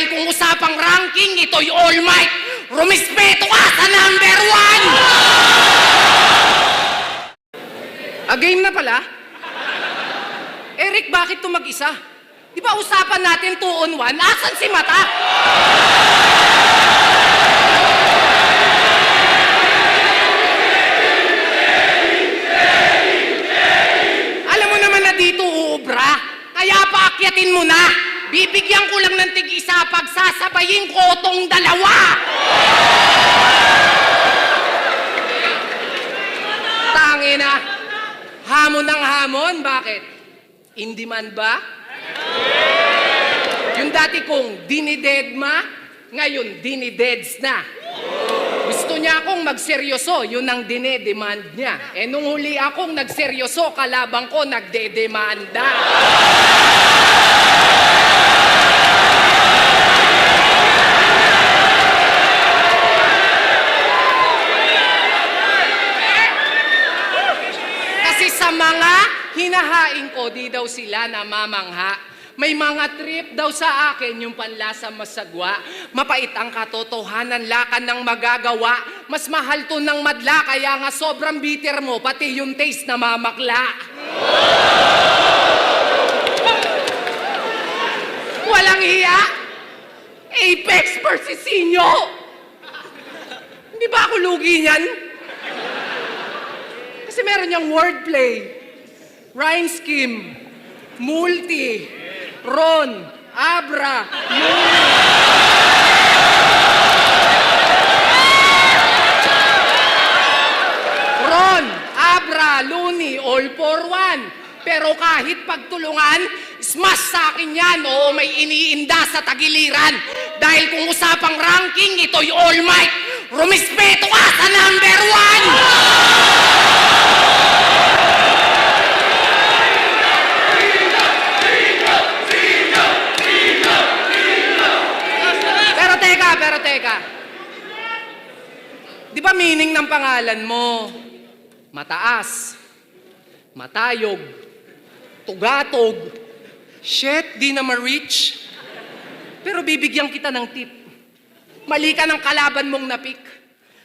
kung usapang ranking, ito'y all might. Rumispeto ka sa number 1! Game na pala? Eric, bakit ito mag-isa? Di ba usapan natin 2 on 1? Asan si Mata? Alam mo naman na dito uubra. Kaya paakyatin mo na. Bibigyan ko lang ng tig-isa pag sasabayin ko tong dalawa. Tangina. Hamon ng hamon. Bakit? In demand ba? Yung dati kong dinidedma, ngayon dinideds na. Gusto niya akong magseryoso, yun ang dinedemand niya. Nung huli akong nagseryoso, kalabang ko nagdedemanda. Kasi sa mga hinahain ko, di daw sila namamangha. May mga trip daw sa akin yung panlasa masagwa. Mapait ang katotohanan, lakan ng magagawa. Mas mahal to ng madla, kaya nga sobrang bitter mo, pati yung taste na mamakla. Walang hiya? Apex versus Sinyo! Hindi ba ako lugi niyan? Kasi meron niyang wordplay, rhyme scheme, multi, Ron, Abra, Luni. Ron, Abra, Luni, all for one. Pero kahit pagtulungan, smash sa akin yan. Oo, may iniinda sa tagiliran. Dahil kung usapang ranking, ito'y all might. Rumispeto ka sa number 1! Pero teka, di ba meaning ng pangalan mo? Mataas, matayog, tugatog, shit, di na ma-reach. Pero bibigyan kita ng tip. Mali ka ng kalaban mong napik.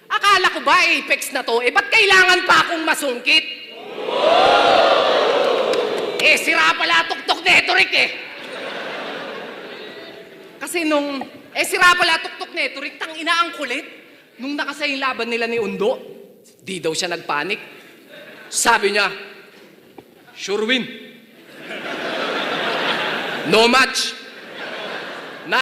Akala ko ba Apex na to? Ba't kailangan pa akong masungkit? Sira pala tuktok neto, Rick Kasi sira pala tuktok neto, Rick, tangina ang kulit. Nung nakasa yung laban nila ni Undo, di daw siya nagpanik. Sabi niya, sure win. No match.